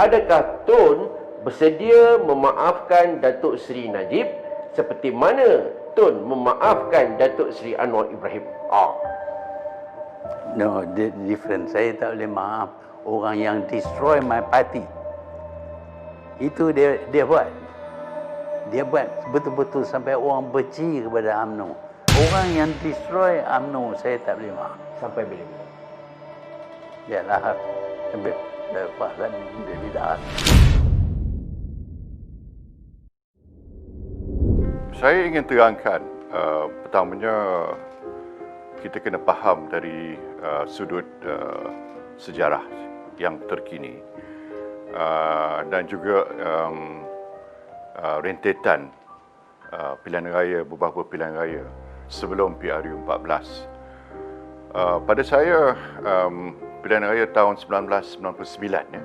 adakah Tun bersedia memaafkan Datuk Seri Najib seperti mana Tun memaafkan Datuk Seri Anwar Ibrahim? No, different. Saya tak boleh maaf orang yang destroy my party. Itu dia buat. Dia buat betul-betul sampai orang benci kepada UMNO. Orang yang destroy UMNO, saya tak boleh maaf. Sampai bila? Yalah, sampai lepas kan dia tidak. Saya ingin terangkan, pertamanya kita kena faham dari sudut sejarah yang terkini dan juga rentetan pilihan raya, beberapa pilihan raya sebelum PRU 14. Pada saya, pilihan raya tahun 1999, ya,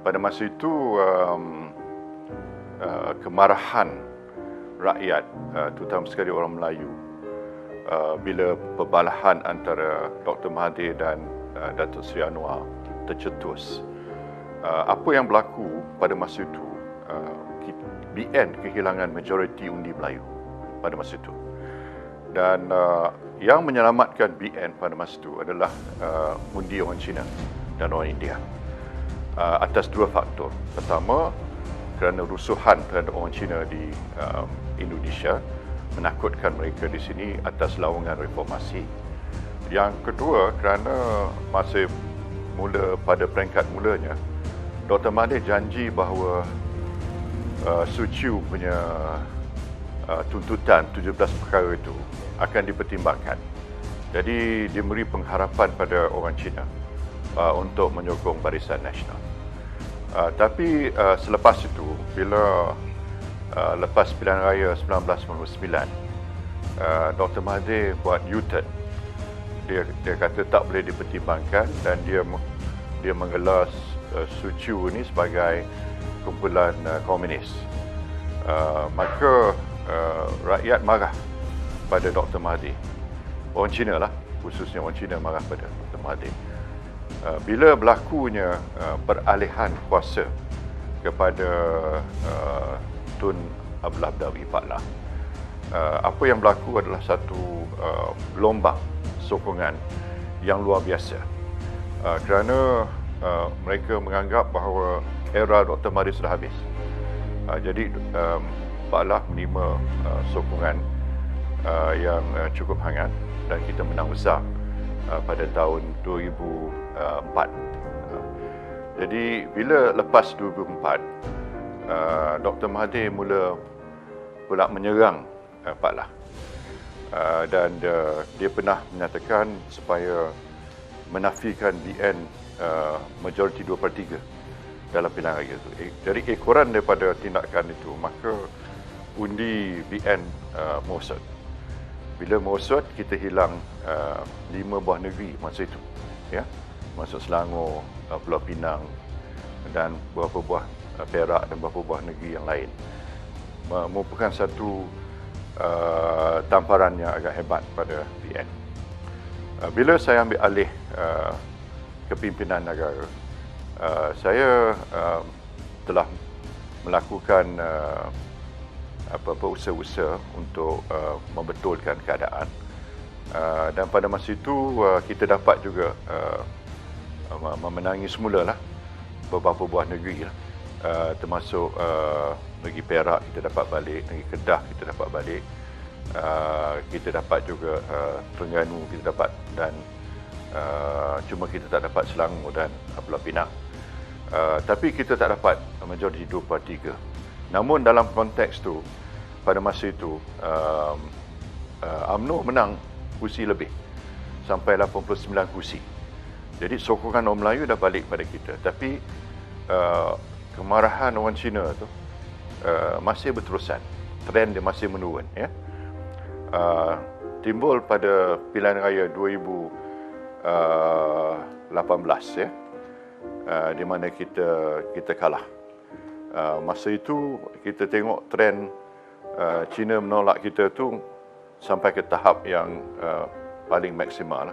pada masa itu kemarahan rakyat, terutama sekali orang Melayu, bila perbalahan antara Dr. Mahathir dan Datuk Seri Anwar tercetus. Apa yang berlaku pada masa itu, BN kehilangan majoriti undi Melayu pada masa itu. Dan yang menyelamatkan BN pada masa itu adalah undi orang Cina dan orang India. Atas dua faktor. Pertama, kerana rusuhan terhadap orang Cina di Indonesia, menakutkan mereka di sini atas lawangan reformasi. Yang kedua, kerana masa mula pada peringkat mulanya, Dr. Mahathir janji bahawa Suciu punya tuntutan 17 perkara itu akan dipertimbangkan. Jadi dia beri pengharapan pada orang Cina untuk menyokong Barisan Nasional. Tapi selepas itu, bila lepas pilihan raya 1999, Dr. Mahathir buat U-turn. Dia kata tak boleh dipertimbangkan dan dia menggelar Suciu ini sebagai kumpulan komunis. Maka rakyat marah pada Dr. Mahathir. Orang Cina lah, khususnya orang Cina marah pada Dr. Mahathir. Bila berlakunya peralihan kuasa kepada Tun Abdullah Abdawi Paklah, apa yang berlaku adalah satu gelombang sokongan yang luar biasa, kerana mereka menganggap bahawa era Dr. Mahathir sudah habis. Jadi Paklah menerima sokongan yang cukup hangat dan kita menang besar pada tahun 2004. Jadi bila lepas 2004, Dr. Mahathir mula pula menyerang Paklah, dan dia pernah menyatakan supaya menafikan BN majoriti 2/3 dalam pilihan raya itu. Dari ekoran daripada tindakan itu, maka undi BN merosot. Bila merosot, kita hilang 5 buah negeri masa itu, ya, masuk Selangor, Pulau Pinang dan beberapa buah Perak dan beberapa buah negeri yang lain. Merupakan satu tamparan yang agak hebat pada BN. Bila saya ambil alih kepimpinan negara, saya telah melakukan usaha-usaha untuk membetulkan keadaan, dan pada masa itu kita dapat juga memenangi semula lah beberapa buah negeri lah, termasuk negeri Perak kita dapat balik, negeri Kedah kita dapat balik, kita dapat juga Terengganu kita dapat, dan cuma kita tak dapat Selangor dan Pulau Pinang. Tapi kita tak dapat majoriti 2/3. Namun dalam konteks tu, pada masa itu UMNO menang kursi lebih, sampai 89 kursi. Jadi sokongan orang Melayu dah balik pada kita. Tapi kemarahan orang Cina tu masih berterusan. Trend dia masih menurun, ya. Timbul pada pilihan raya 2018, ya, di mana kita kalah. Masa itu kita tengok trend Cina menolak kita tu sampai ke tahap yang paling maksimal.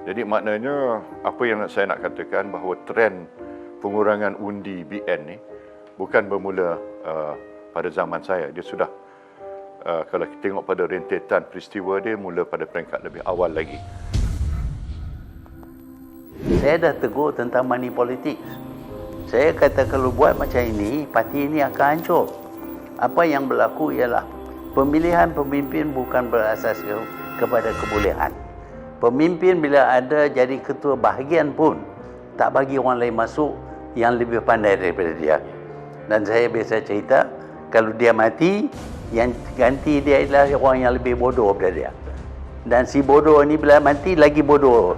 Jadi maknanya apa yang saya nak katakan, bahawa trend pengurangan undi BN ni bukan bermula pada zaman saya. Dia sudah kalau kita tengok pada rentetan peristiwa dia mula pada peringkat lebih awal lagi. Saya dah tegur tentang money politics. Saya kata kalau buat macam ini, parti ini akan hancur. Apa yang berlaku ialah pemilihan pemimpin bukan berasas kepada kebolehan. Pemimpin bila ada jadi ketua bahagian pun tak bagi orang lain masuk yang lebih pandai daripada dia. Dan saya biasa cerita, kalau dia mati, yang ganti dia adalah orang yang lebih bodoh daripada dia. Dan si bodoh ni bila mati lagi bodoh.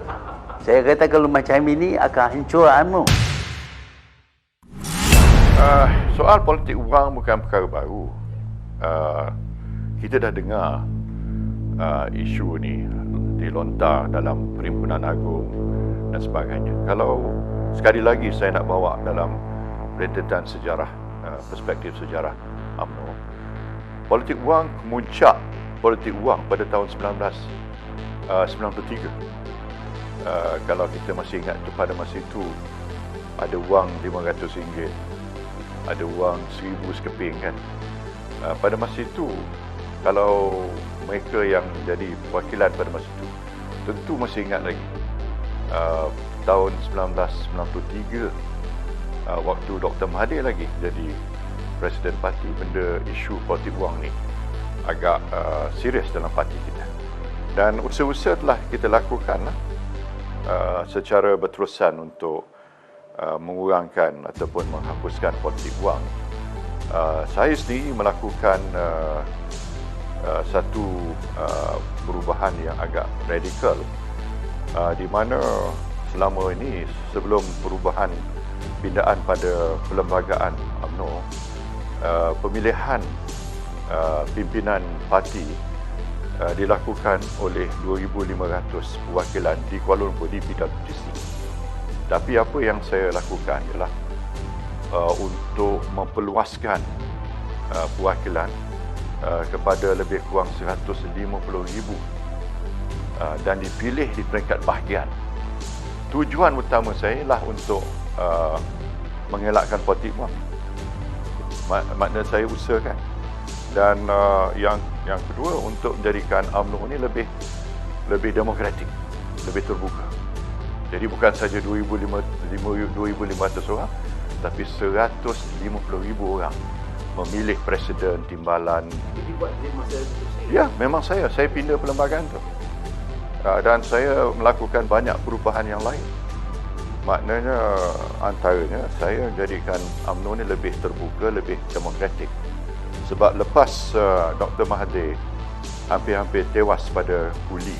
Saya kata kalau macam ini akan hancur UMNO. Soal politik wang bukan perkara baru. Kita dah dengar isu ni dilontar dalam Perhimpunan Agung dan sebagainya. Kalau sekali lagi saya nak bawa dalam rentetan sejarah, perspektif sejarah UMNO, politik wang, kemuncak politik wang pada tahun 1993. Kalau kita masih ingat pada masa itu ada wang RM500, ada wang 1,000 sekeping kan. Pada masa itu kalau mereka yang jadi perwakilan pada masa itu tentu masih ingat lagi tahun 1993 waktu Dr. Mahathir lagi jadi Presiden Parti, benda isu politik wang ni agak serius dalam parti kita. Dan usaha-usaha telah kita lakukan secara berterusan untuk mengurangkan ataupun menghapuskan politik wang. Saya sendiri melakukan satu perubahan yang agak radikal, di mana selama ini sebelum perubahan pindaan pada perlembagaan UMNO, pemilihan pimpinan parti dilakukan oleh 2,500 perwakilan di Kuala Lumpur di PWTC. Tapi apa yang saya lakukan ialah untuk memperluaskan perwakilan kepada lebih kurang 150,000 dan dipilih di peringkat bahagian. Tujuan utama saya ialah untuk mengelakkan politik wang. Makna saya usahakan. Dan yang kedua, untuk menjadikan UMNO ini lebih demokratik, lebih terbuka. Jadi bukan saja 2,500 orang, tapi 150,000 orang memilih presiden, timbalan. Ya, memang saya pindah perlembagaan tu. Dan saya melakukan banyak perubahan yang lain. Maknanya antaranya saya jadikan UMNO ni lebih terbuka, lebih demokratik. Sebab lepas Dr. Mahathir hampir-hampir tewas pada Huli,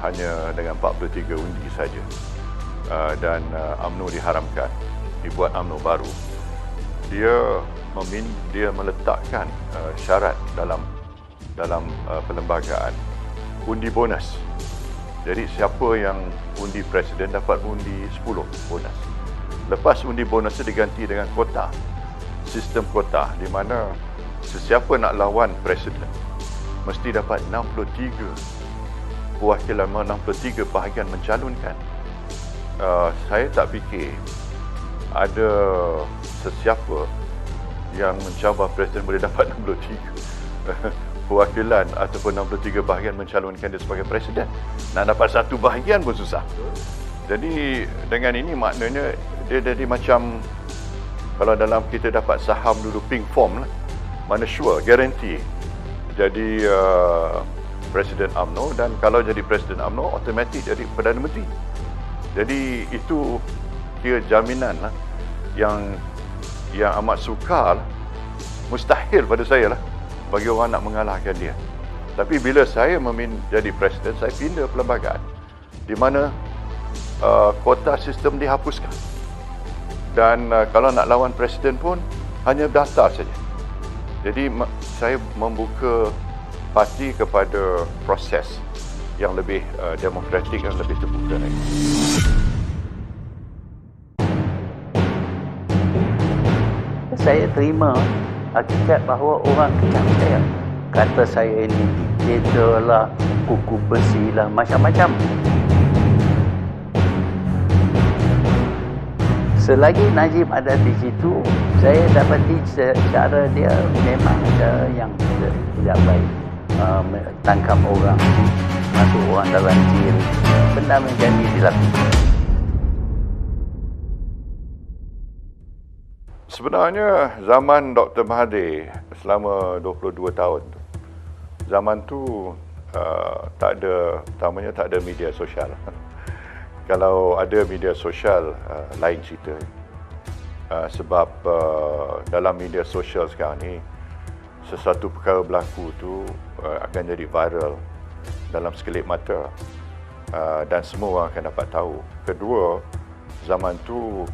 hanya dengan 43 undi saja, dan UMNO diharamkan, dibuat UMNO baru. Dia meletakkan syarat dalam perlembagaan undi bonus. Jadi siapa yang undi presiden dapat undi 10 bonus. Lepas undi bonus itu diganti dengan kota, sistem kota, di mana sesiapa nak lawan presiden mesti dapat 63 perwakilan, 63 bahagian mencalonkan. Saya tak fikir ada sesiapa yang mencabar presiden boleh dapat 63 perwakilan ataupun 63 bahagian mencalonkan dia sebagai presiden. Nak dapat satu bahagian pun susah. Jadi dengan ini maknanya dia jadi macam kalau dalam kita dapat saham dulu pink form lah, mana sure, guarantee jadi Presiden UMNO, dan kalau jadi Presiden UMNO automatik jadi Perdana Menteri. Jadi itu kira jaminan lah yang amat sukar lah. Mustahil pada saya lah bagi orang nak mengalahkan dia. Tapi bila saya jadi presiden, saya pindah perlembagaan di mana kota sistem dihapuskan. Dan kalau nak lawan presiden pun hanya daftar saja. Jadi saya membuka parti kepada proses yang lebih demokratik dan lebih terbuka lagi. Saya terima hakikat bahawa orang kecam saya. Kata saya ini diktator lah, kuku besi lah, macam-macam. selagi Najib ada di situ, saya dapati cara dia memang cara yang tidak baik. Tangkap orang, masuk orang dalam jil, benda menjadi dilakukan. Sebenarnya zaman Dr. Mahathir selama 22 tahun tu, zaman tu tak ada media sosial. Kalau ada media sosial, lain cerita. Sebab dalam media sosial sekarang ni, sesuatu perkara berlaku tu akan jadi viral dalam sekelip mata, dan semua orang akan dapat tahu. Kedua, zaman tu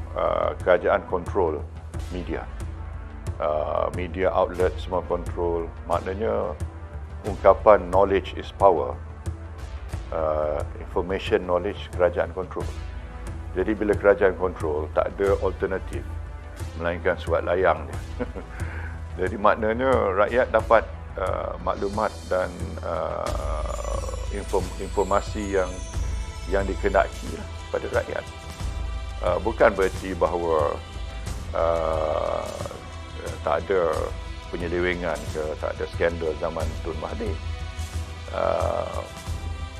kerajaan kontrol media. Media outlet semua kontrol. Maknanya ungkapan knowledge is power. Information knowledge kerajaan kontrol. Jadi bila kerajaan kontrol, tak ada alternatif melainkan surat layang dia. Jadi maknanya rakyat dapat maklumat dan informasi yang dikehendaki pada rakyat. Bukan bererti bahawa tak ada penyelewengan ke, tak ada skandal zaman Tun Mahathir.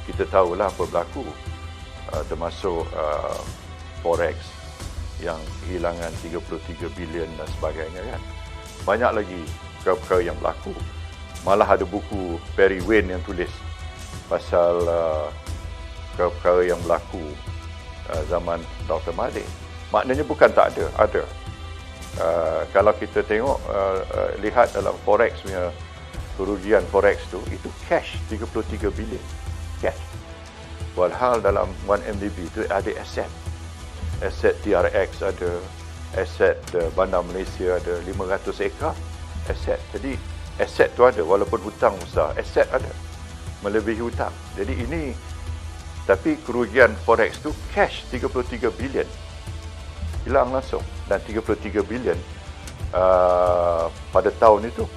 Kita tahulah apa berlaku, termasuk forex yang kehilangan 33 bilion dan sebagainya kan. Banyak lagi perkara-perkara yang berlaku. Malah ada buku Perry Wayne yang tulis pasal perkara-perkara yang berlaku zaman Dr. Mahathir. Maknanya bukan tak ada, ada. Kalau kita tengok, lihat dalam forex punya kerugian forex tu, itu cash 33 bilion. Cash. Walhal dalam 1MDB tu ada aset. Aset TRX ada, aset Bandar Malaysia ada, 500 ekar aset. Jadi aset tu ada, walaupun hutang besar, aset ada, melebihi hutang. Jadi ini, tapi kerugian forex tu cash 33 bilion hilang langsung. Dan 33 bilion pada tahun itu,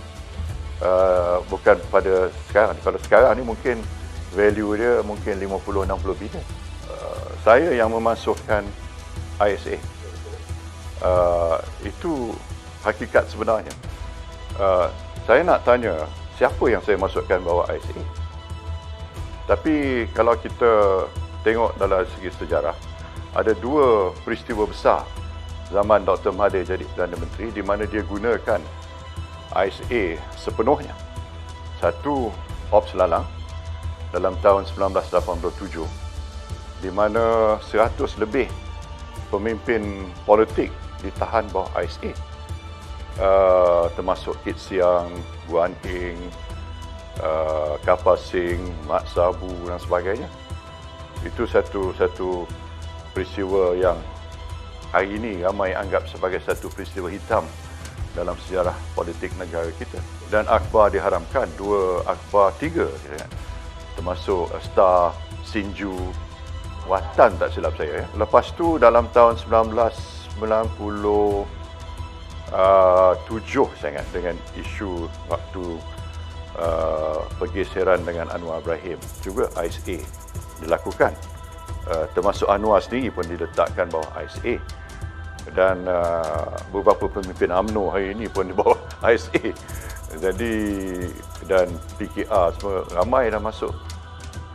bukan pada sekarang. Kalau sekarang ni mungkin value dia mungkin 50-60 bilion. Saya yang memasukkan ISA. Itu hakikat sebenarnya. Saya nak tanya, siapa yang saya masukkan bawa ISA? Tapi kalau kita tengok dalam segi sejarah, ada dua peristiwa besar zaman Dr. Mahathir jadi Perdana Menteri di mana dia gunakan ISA sepenuhnya. Satu, Ops Lalang dalam tahun 1987, di mana 100 lebih pemimpin politik ditahan bawah ISA, termasuk Kit Siang, Guan Eng, Kapal Singh, Mat Sabu dan sebagainya. Itu satu peristiwa yang hari ini ramai anggap sebagai satu peristiwa hitam dalam sejarah politik negara kita. Dan akhbar diharamkan, tiga termasuk Star, Sinju, Watan tak silap saya. Lepas tu dalam tahun 1997 saya ingat, dengan isu waktu pergeseran dengan Anwar Ibrahim, juga ISA dilakukan. Termasuk Anwar sendiri pun diletakkan bawah ISA. Dan beberapa pemimpin UMNO hari ini pun di bawah ISA. Jadi, dan PKR semua ramai dah masuk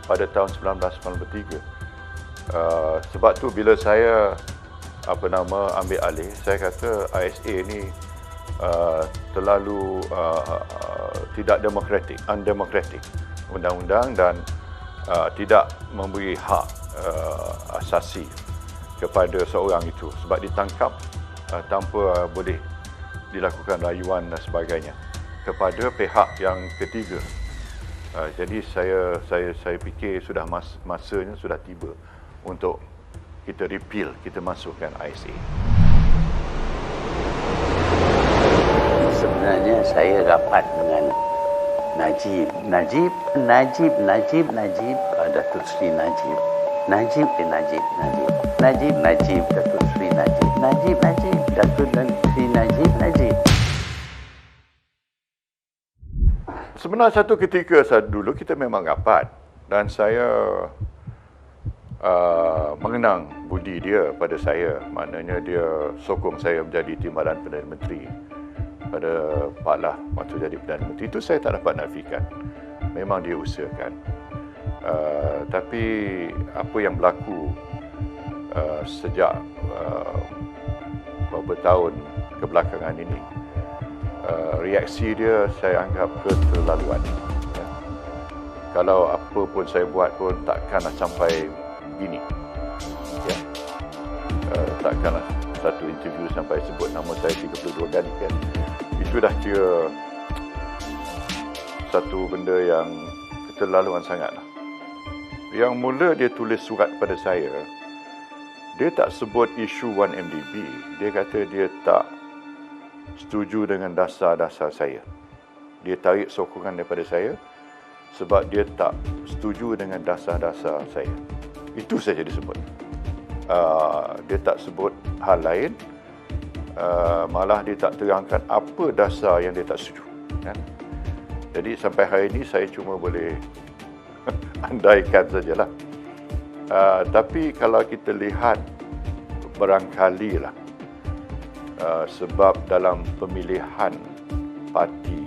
pada tahun 1993. Sebab tu bila saya ambil alih, saya kata ISA ni terlalu tidak demokratik, undemokratik undang-undang, dan tidak memberi hak asasi kepada seorang itu sebab ditangkap tanpa boleh dilakukan rayuan dan sebagainya kepada pihak yang ketiga. Jadi saya fikir sudah masanya sudah tiba untuk kita repeal, kita masukkan ISA. Sebenarnya saya rapat dengan Najib, Datuk Seri Najib, Datuk Seri Najib, Datuk Seri Najib. Sebenarnya satu ketika dulu kita memang rapat, dan saya mengenang budi dia pada saya. Maknanya dia sokong saya menjadi timbalan Perdana Menteri pada Pak Lah waktu jadi Perdana Menteri. Itu saya tak dapat nafikan. Memang dia usahakan. Tapi apa yang berlaku sejak beberapa tahun kebelakangan ini, reaksi dia saya anggap keterlaluan. Ya. Kalau apa pun saya buat pun takkanlah sampai begini. Ya. Takkanlah satu interview sampai sebut nama saya 32 kali kan. Itu dah kira satu benda yang keterlaluan sangatlah. Yang mula dia tulis surat pada saya, dia tak sebut isu 1MDB. Dia kata dia tak setuju dengan dasar-dasar saya. Dia tarik sokongan daripada saya sebab dia tak setuju dengan dasar-dasar saya. Itu saja disebut. Dia tak sebut hal lain. Malah dia tak terangkan apa dasar yang dia tak setuju. Kan? Jadi sampai hari ini saya cuma boleh andaikan sajalah. Tapi kalau kita lihat barangkali lah sebab dalam pemilihan parti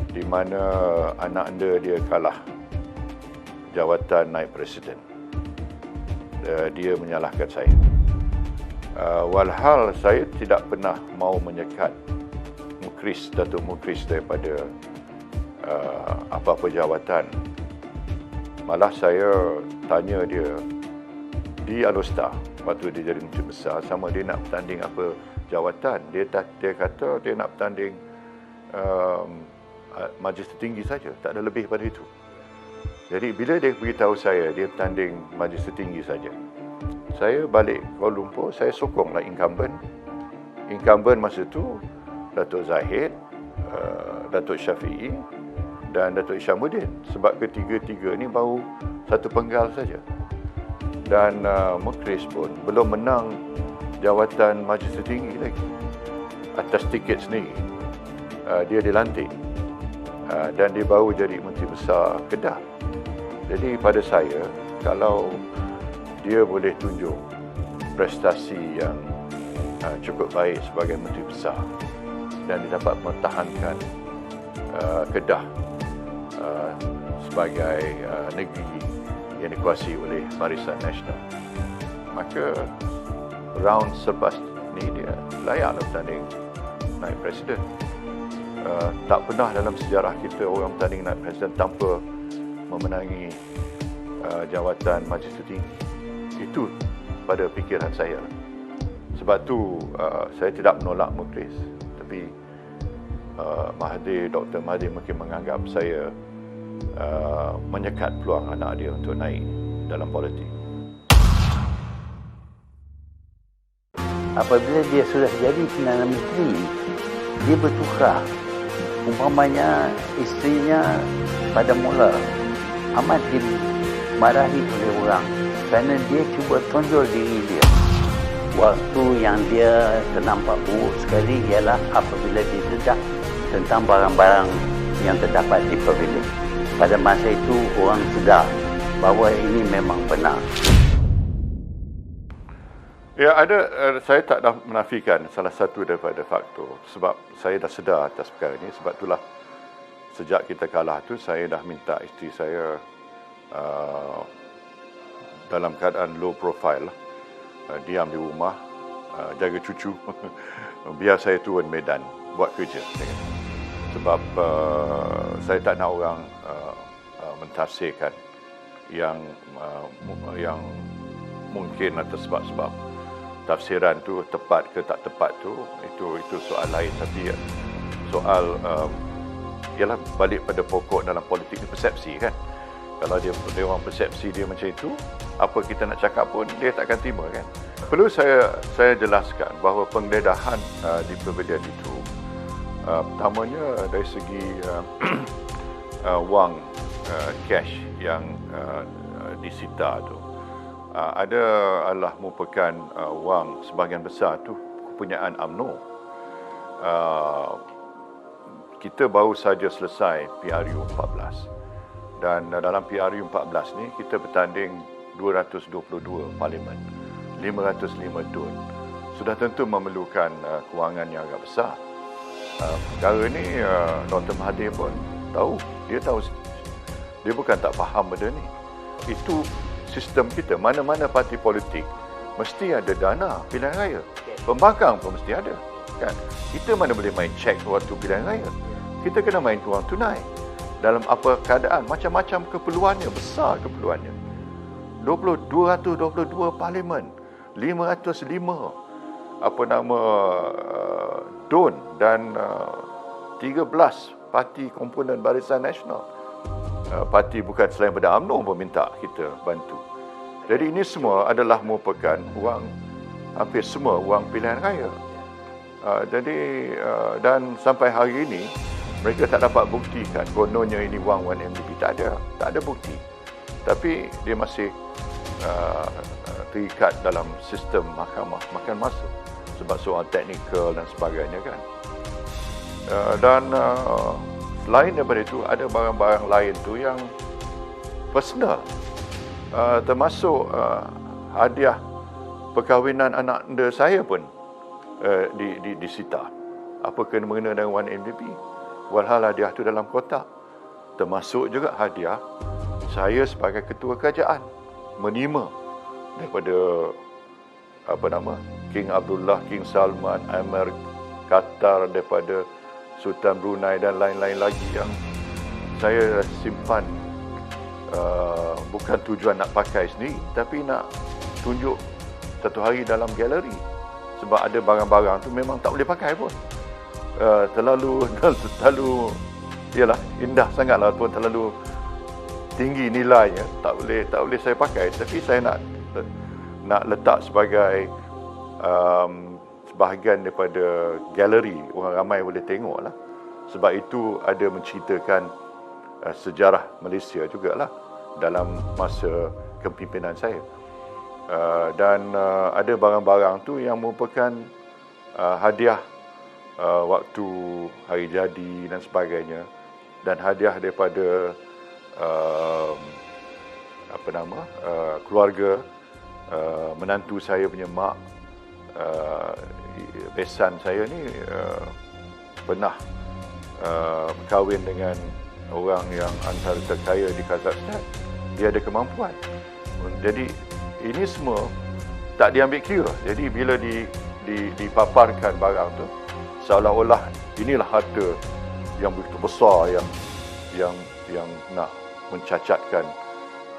di mana anak anda dia kalah jawatan naib presiden, dia menyalahkan saya. Walhal saya tidak pernah mau menyekat Datuk Mukris daripada apa-apa jawatan. Malah saya tanya dia di Alostar waktu dia jadi Menteri Besar sama dia nak bertanding apa jawatan. Dia kata dia nak bertanding majlis tertinggi saja, tak ada lebih pada itu. Jadi bila dia beritahu saya dia bertanding majlis tertinggi saja, saya balik Kuala Lumpur, saya sokonglah incumbent. Incumbent masa tu Datuk Zahid, Datuk Syafiee dan Datuk Isyamuddin, sebab ketiga-tiga ni baru satu penggal saja. Dan Mukris pun belum menang jawatan majlis tertinggi lagi atas tiket sendiri. Dia dilantik dan dia baru jadi Menteri Besar Kedah. Jadi pada saya, kalau dia boleh tunjuk prestasi yang cukup baik sebagai Menteri Besar dan dia dapat mempertahankan Kedah sebagai negeri yang dikuasai oleh Barisan Nasional, maka round selepas ni dia layaklah bertanding naib presiden. Tak pernah dalam sejarah kita orang bertanding naib presiden tanpa memenangi jawatan majlis tertinggi. Itu pada fikiran saya. Sebab tu saya tidak menolak Mukris, tapi Dr. Mahathir mungkin menganggap saya menyekat peluang anak dia untuk naik dalam politik. Apabila dia sudah jadi Perdana Menteri, dia bertukar. Umpamanya isterinya pada mula amat dimarahi oleh orang kerana dia cuba tonjol diri dia. Waktu yang dia ternampak buruk sekali ialah apabila didedak tentang barang-barang yang terdapat di pavilion. Pada masa itu orang sedar bahawa ini memang benar. Ya, saya tak dah menafikan salah satu daripada faktor, sebab saya dah sedar atas perkara ini. Sebab itulah sejak kita kalah tu saya dah minta isteri saya dalam keadaan low profile, diam di rumah, jaga cucu, biar saya turun medan buat kerja. Sebab saya tak nak orang mentafsirkan yang mungkin atas sebab-sebab tafsiran tu tepat ke tak tepat tu, itu soal lain. Tapi soal ialah balik pada pokok dalam politik ni, persepsi kan. Kalau dia orang persepsi dia macam itu, apa kita nak cakap pun dia takkan terima kan. Perlu saya jelaskan bahawa penggeledahan di pavilion itu, pertamanya dari segi wang cash yang disita tu, adalah merupakan wang sebahagian besar tu kepunyaan UMNO. Kita baru saja selesai PRU 14 dan dalam PRU 14 ni kita bertanding 2 222 parlimen, 505 DUN. Sudah tentu memerlukan kewangan yang agak besar. Perkara ni Dr. Mahathir pun tahu. Dia tahu. Dia bukan tak faham benda ni. Itu sistem kita. Mana-mana parti politik mesti ada dana pilihan raya. Pembangkang pun mesti ada. Kan? Kita mana boleh main cek waktu pilihan raya. Kita kena main wang tunai. Dalam apa keadaan, macam-macam keperluannya, besar keperluannya. 222 parlimen, 505 DUN dan 13 parti komponen Barisan Nasional. Parti bukan selain daripada UMNO pun minta kita bantu. Jadi ini semua adalah merupakan wang, hampir semua wang pilihan raya. Dan sampai hari ini mereka tak dapat buktikan kononnya ini wang 1MDB. Tak ada bukti. Tapi dia masih terikat dalam sistem mahkamah, makan masa sebab soal teknikal dan sebagainya kan. Selain daripada itu ada barang-barang lain tu yang personal, termasuk hadiah perkahwinan anak anda saya pun disita. Apa kena-mengena dengan 1MDB? Walhal hadiah itu dalam kotak. Termasuk juga hadiah saya sebagai ketua kerajaan menerima daripada King Abdullah, King Salman, Amir Qatar, daripada Sultan Brunei dan lain-lain lagi yang saya simpan, bukan tujuan nak pakai sendiri tapi nak tunjuk satu hari dalam galeri. Sebab ada barang-barang tu memang tak boleh pakai pun. Terlalu ialah indah sangatlah pun, terlalu tinggi nilainya, tak boleh saya pakai. Tapi saya nak letak sebagai sebahagian daripada galeri, orang ramai boleh tengok lah. Sebab itu ada menceritakan sejarah Malaysia jugalah dalam masa kepimpinan saya. Ada barang-barang tu yang merupakan hadiah waktu hari jadi dan sebagainya, dan hadiah daripada keluarga menantu saya punya mak. Besan saya ni pernah berkahwin dengan orang yang antara terkaya di Kazakhstan. Dia ada kemampuan. Jadi ini semua tak diambil kira. Jadi bila dipaparkan barang tu, seolah-olah inilah harta yang begitu besar yang nak mencacatkan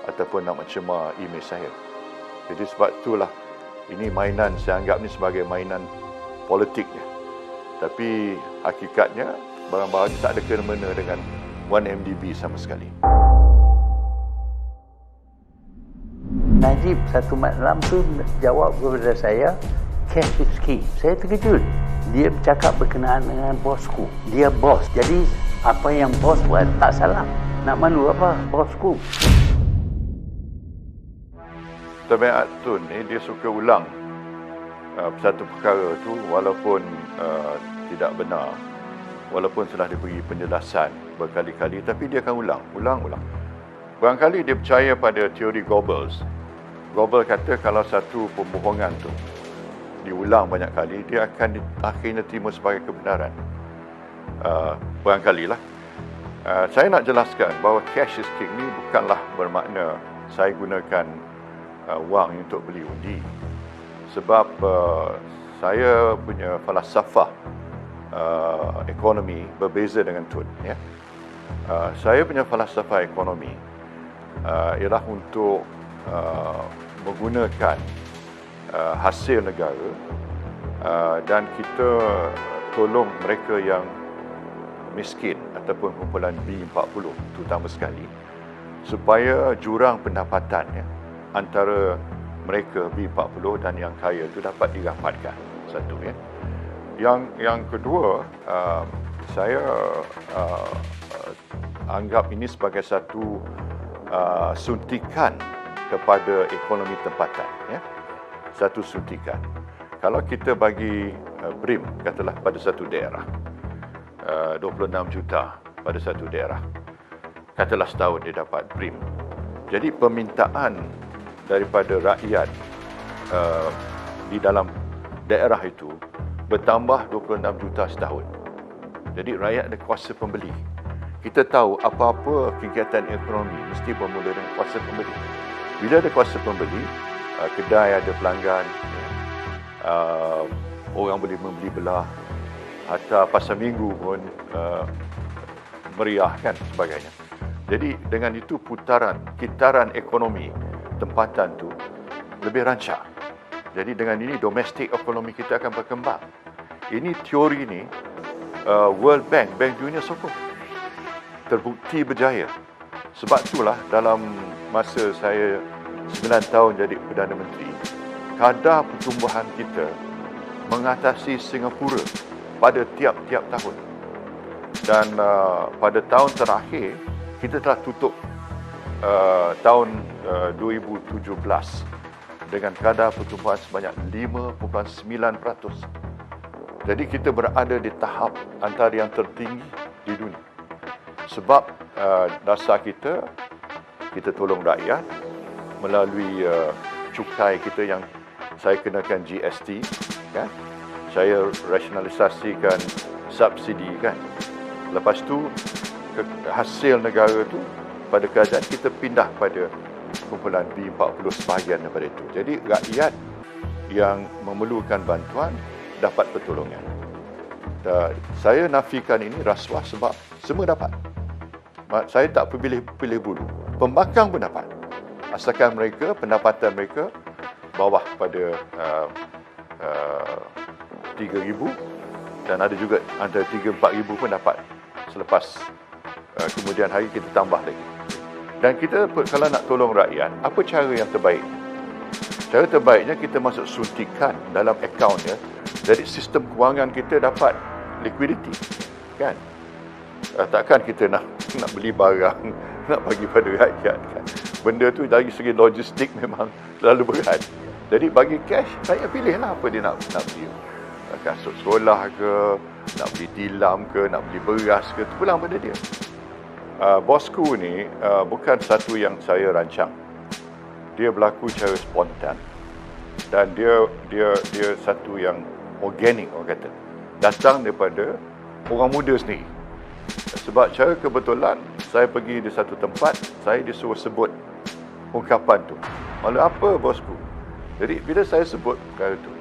ataupun nak mencemar imej saya. Jadi sebab itulah ini mainan, saya anggap ni sebagai mainan politiknya. Tapi hakikatnya barang-barang ini tak ada kena-mena dengan 1MDB sama sekali. Najib satu malam tu jawab kepada saya, cash is king. Saya terkejut. Dia bercakap berkenaan dengan bosku. Dia bos. Jadi apa yang bos buat tak salah. Nak malu apa bosku. Tabiat Tun ni dia suka ulang satu perkara tu walaupun tidak benar. Walaupun telah diberi penjelasan berkali-kali, tapi dia akan ulang. Barangkali dia percaya pada teori Goebbels. Goebbels kata kalau satu pembohongan tu diulang banyak kali, dia akan akhirnya terima sebagai kebenaran. Barangkali lah. Saya nak jelaskan bahawa cash is king ni bukanlah bermakna saya gunakan wang untuk beli undi. Sebab saya punya falsafah ekonomi berbeza dengan Tun. Ya. Saya punya falsafah ekonomi ialah untuk menggunakan hasil negara dan kita tolong mereka yang miskin ataupun kumpulan B40 terutama sekali, supaya jurang pendapatan antara mereka B40 dan yang kaya itu dapat dirapatkan. Satu ya. Yang kedua, saya anggap ini sebagai satu suntikan kepada ekonomi tempatan. Ya. Satu suntikan. Kalau kita bagi BRIM, katalah pada satu daerah, 26 juta pada satu daerah, katalah setahun dia dapat BRIM. Jadi permintaan daripada rakyat di dalam daerah itu bertambah 26 juta setahun. Jadi rakyat ada kuasa pembeli. Kita tahu apa-apa kegiatan ekonomi mesti bermula dengan kuasa pembeli. Bila ada kuasa pembeli, kedai ada pelanggan, orang boleh membeli belah, hatta pasar minggu pun meriah kan sebagainya. Jadi dengan itu kitaran ekonomi tempatan tu lebih rancak. Jadi dengan ini domestik ekonomi kita akan berkembang. Ini teori ni World Bank, Bank Dunia sokong. Terbukti berjaya. Sebab itulah dalam masa saya 9 tahun jadi Perdana Menteri, kadar pertumbuhan kita mengatasi Singapura pada tiap-tiap tahun. Dan pada tahun terakhir, kita telah tutup tahun 2017 dengan kadar pertumbuhan sebanyak 5.9%. Jadi kita berada di tahap antara yang tertinggi di dunia. Sebab dasar kita tolong rakyat melalui cukai kita yang saya kenakan GST, kan? Saya rasionalisasikan subsidi, kan? Lepas tu hasil negara tu pada kerajaan kita pindah pada kumpulan B40 sebahagian daripada itu. Jadi rakyat yang memerlukan bantuan dapat pertolongan. Saya nafikan ini rasuah sebab semua dapat. Saya tak pilih bulu. Pembangkang pun dapat. Asalkan mereka, pendapatan mereka bawah pada 3,000 dan ada juga antara 3-4,000 pun dapat selepas kemudian hari kita tambah lagi. Dan kita kalau nak tolong rakyat, apa cara yang terbaik? Cara terbaiknya kita masuk suntikan dalam akaunnya, jadi sistem kewangan kita dapat liquidity, kan? Takkan kita nak beli barang, nak bagi pada rakyat, kan? Benda tu dari segi logistik memang terlalu berat. Jadi bagi cash, saya pilihlah apa dia nak beli. Kasut sekolah ke, nak beli tilam ke, nak beli beras ke, tu pulang pada dia. Bosku ni bukan satu yang saya rancang. Dia berlaku secara spontan. Dan dia satu yang organik, orang kata. Datang daripada orang muda sendiri. Sebab cara kebetulan, saya pergi di satu tempat, saya disuruh sebut ungkapan tu. Malu apa bosku? Jadi bila saya sebut perkara tu,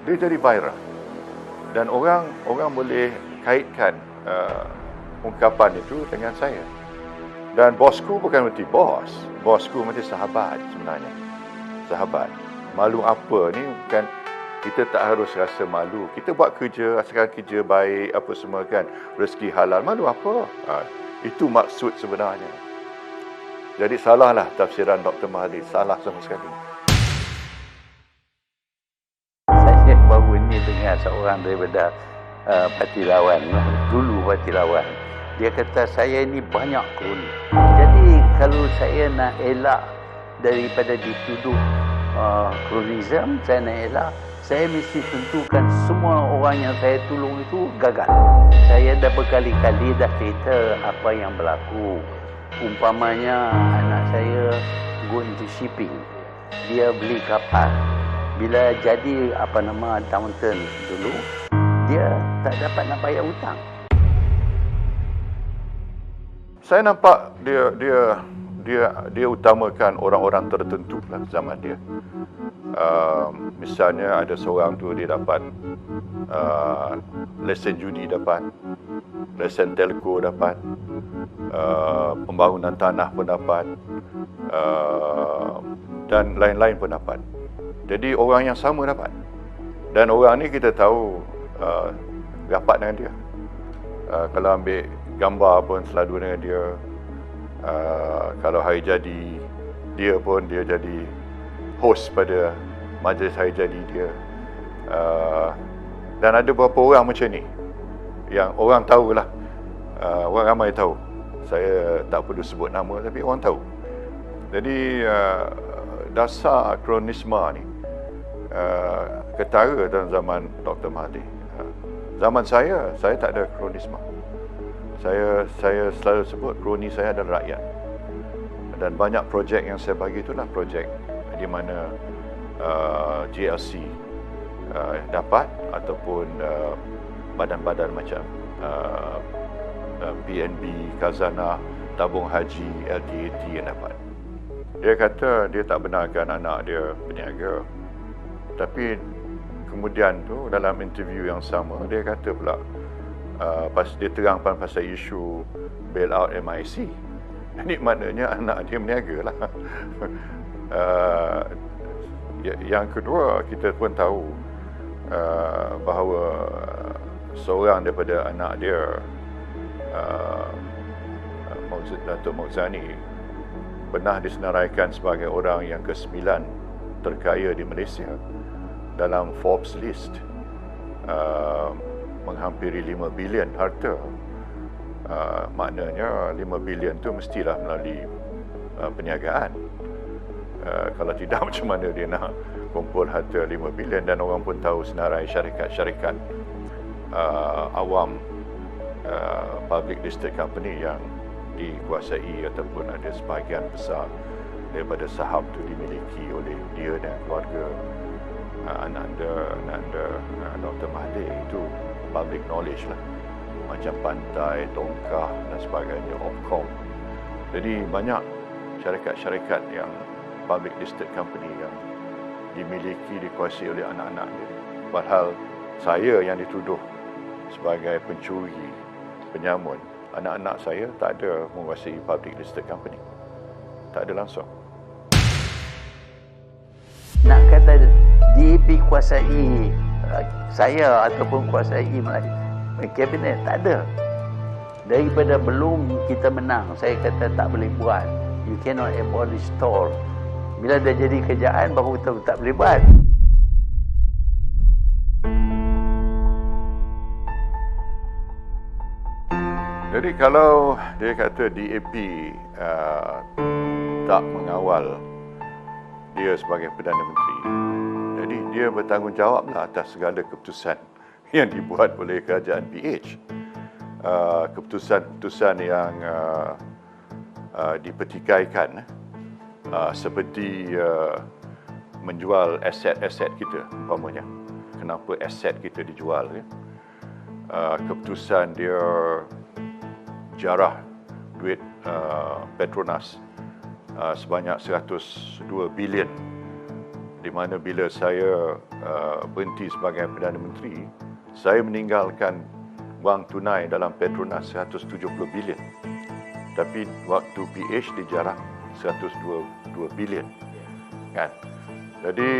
dia jadi viral. Dan orang boleh kaitkan ungkapan itu dengan saya. Dan bosku bukan berarti bos. Bosku berarti sahabat sebenarnya. Sahabat. Malu apa ni bukan, kita tak harus rasa malu. Kita buat kerja, asalkan kerja baik, apa semua kan, rezeki halal. Malu apa? Itu maksud sebenarnya. Jadi salahlah tafsiran Dr. Mahathir. Salah sama sekali. Saya baru ini dengar seorang daripada parti lawan, dulu parti lawan. Dia kata saya ini banyak kroni. Jadi kalau saya nak elak daripada dituduh kronisme, saya nak elak, saya mesti tentukan semua orang yang saya tolong itu gagal. Saya dah berkali-kali dah cerita apa yang berlaku. Umpamanya anak saya go into shipping. Dia beli kapal. Bila jadi downturn dulu, dia tak dapat nak bayar hutang. Saya nampak dia utamakan orang-orang tertentu dalam zaman dia. Misalnya ada seorang tu dia dapat lesen judi dapat, lesen telco dapat, pembangunan tanah pun dapat, dan lain-lain pun dapat. Jadi orang yang sama dapat. Dan orang ni kita tahu rapat dengan dia. Kalau ambil gambar pun selalu dengan dia. Kalau hari jadi dia pun dia jadi host pada majlis hari jadi dia. Dan ada beberapa orang macam ni yang orang tahulah, orang ramai tahu. Saya tak perlu sebut nama tapi orang tahu. Jadi dasar kronisme ni ketara dalam zaman Dr. Mahathir. Zaman saya tak ada kronisme. Saya selalu sebut kroni saya adalah rakyat. Dan banyak projek yang saya bagi itulah projek di mana JLC dapat ataupun badan-badan macam PNB, Khazanah, Tabung Haji, LTAT yang dapat. Dia kata dia tak benarkan anak dia berniaga. Tapi kemudian tu dalam interview yang sama dia kata pula dia terangkan pasal isu bailout MIC. Ini maknanya anak dia berniaga lah. Yang kedua, kita pun tahu bahawa seorang daripada anak dia, Datuk Mokzani, pernah disenaraikan sebagai orang yang ke-9 terkaya di Malaysia dalam Forbes list, menghampiri 5 bilion harta. Maknanya 5 bilion tu mestilah melalui perniagaan. Kalau tidak, macam mana dia nak kumpul harta 5 bilion? Dan orang pun tahu senarai syarikat-syarikat awam, public listed company yang dikuasai ataupun ada sebahagian besar daripada saham tu dimiliki oleh dia dan keluarga ananda Dr. Mahathir. Itu public knowledge lah, macam Pantai, Tongkah dan sebagainya, Opcom. Jadi banyak syarikat-syarikat yang public listed company yang dimiliki, dikuasai oleh anak-anak dia. Padahal saya yang dituduh sebagai pencuri, penyamun, anak-anak saya tak ada menguasai public listed company. Tak ada langsung. Nak kata DAP kuasai saya ataupun kuasai Melayu kabinet, tak ada. Daripada belum kita menang, saya kata tak boleh buat. You cannot abolish toll. Bila dah jadi kerjaan, baru tahu tak boleh buat. Jadi kalau dia kata DAP tak mengawal dia sebagai Perdana Menteri, jadi dia bertanggungjawablah atas segala keputusan yang dibuat oleh kerajaan PH. Keputusan-keputusan yang dipertikaikan, seperti menjual aset-aset kita, umpamanya. Kenapa aset kita dijual? Keputusan dia jarah duit Petronas sebanyak 102 bilion, di mana bila saya berhenti sebagai Perdana Menteri, saya meninggalkan wang tunai dalam Petronas 170 bilion. Tapi waktu PH dijarah 102 bilion. Kan? Jadi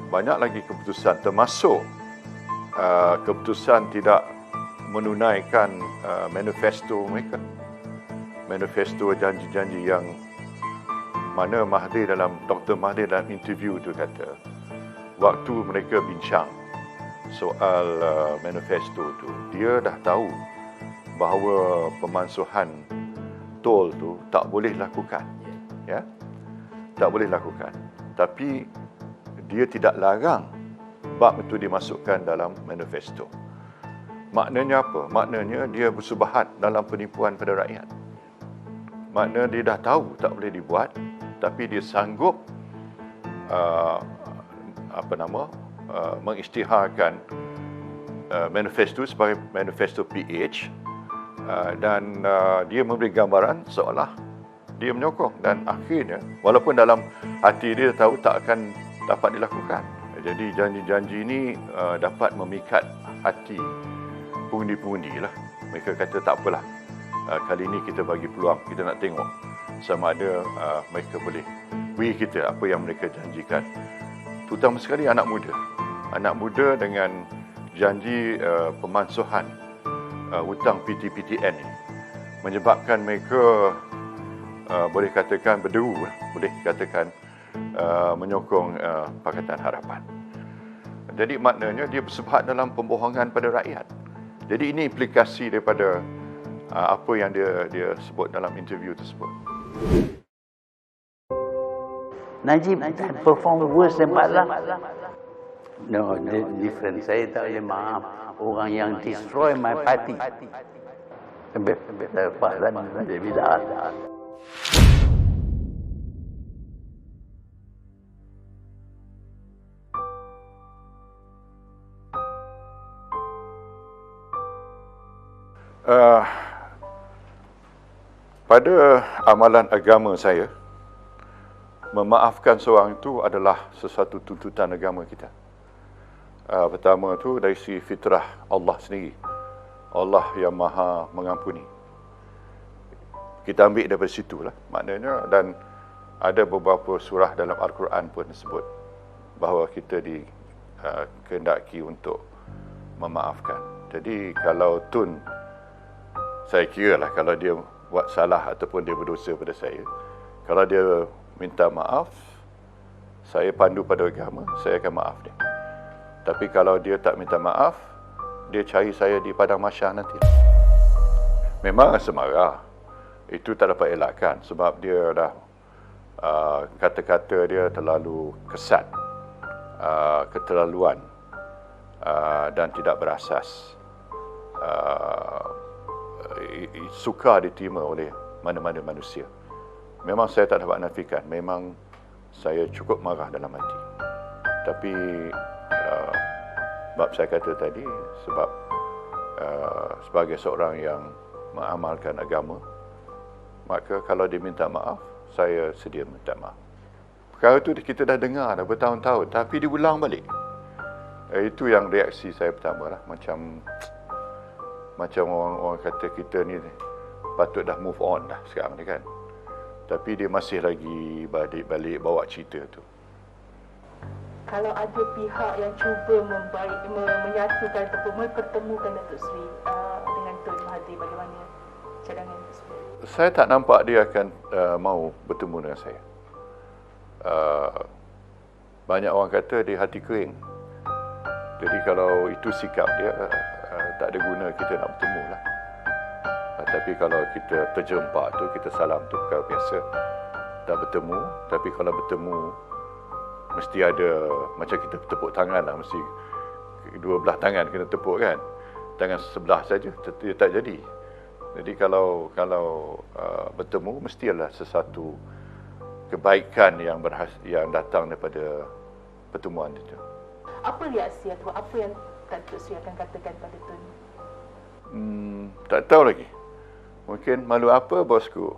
banyak lagi keputusan, termasuk keputusan tidak menunaikan manifesto mereka. Manifesto janji-janji yang mana Dr. Mahathir dalam interview tu kata, waktu mereka bincang soal manifesto tu, dia dah tahu bahawa pemansuhan tol tu tak boleh lakukan. Ya? Tak boleh lakukan. Tapi dia tidak larang bab itu dimasukkan dalam manifesto. Maknanya apa? Maknanya dia bersubahat dalam penipuan pada rakyat. Maknanya dia dah tahu tak boleh dibuat, tapi dia sanggup mengisytiharkan manifesto sebagai manifesto PH, dan dia memberi gambaran seolah dia menyokong, dan akhirnya walaupun dalam hati dia tahu tak akan dapat dilakukan. Jadi janji-janji ini dapat memikat hati pengundi-pengundi lah. Mereka kata tak apalah, kali ini kita bagi peluang, kita nak tengok sama ada mereka boleh beri kita apa yang mereka janjikan. Terutama sekali anak muda. Anak muda dengan janji pemansuhan hutang PT-PTN ini menyebabkan mereka boleh katakan berderu, boleh katakan menyokong Pakatan Harapan. Jadi maknanya dia bersubahat dalam pembohongan pada rakyat. Jadi ini implikasi daripada apa yang dia sebut dalam interview tersebut. Najib perform worse than Pak Lam. No, different. Saya tak boleh maaf orang yang destroy my party. Pak Lam dia bilang. Uh, pada amalan agama saya, memaafkan seorang itu adalah sesuatu tuntutan agama kita. Pertama tu dari segi fitrah Allah sendiri. Allah yang maha mengampuni. Kita ambil daripada situ lah maknanya, dan ada beberapa surah dalam Al-Quran pun sebut bahawa kita dikehendaki untuk memaafkan. Jadi kalau Tun, saya kira lah kalau dia buat salah ataupun dia berdosa pada saya, kalau dia minta maaf, saya pandu pada agama, saya akan maaf dia. Tapi kalau dia tak minta maaf, dia cari saya di padang mahsyar nanti. Memang rasa marah, itu tak dapat elakkan sebab dia dah kata-kata dia terlalu kesat, keterlaluan, dan tidak berasas. Sukar diterima oleh mana-mana manusia. Memang saya tak dapat nafikan, memang saya cukup marah dalam hati. Tapi sebab saya kata tadi, sebab sebagai seorang yang mengamalkan agama, maka kalau dia minta maaf, saya sedia minta maaf. Perkara itu kita dah dengar dah bertahun-tahun, tapi diulang balik. Itu yang reaksi saya pertama lah. Macam orang kata kita ni patut dah move on dah sekarang ni kan. Tapi dia masih lagi balik bawa cerita tu. Kalau ada pihak yang cuba menyatukan ataupun mempertemukan Datuk Seri dengan Tun Mahathir, bagaimana cadangan tersebut? Saya tak nampak dia akan mau bertemu dengan saya. Banyak orang kata dia hati kering. Jadi kalau itu sikap dia, tak ada guna kita nak bertemu lah. Tapi kalau kita terjempak tu, kita salam tu perkara biasa. Tak bertemu, tapi kalau bertemu, mesti ada, macam kita tepuk tangan lah, mesti dua belah tangan kena tepuk kan. Tangan sebelah saja, dia tak jadi. Jadi kalau bertemu, mestilah sesuatu kebaikan yang datang daripada pertemuan itu. Apa reaksi atau apa yang Datuk Seri akan katakan pada Tun? Tak tahu lagi. Mungkin malu apa bosku.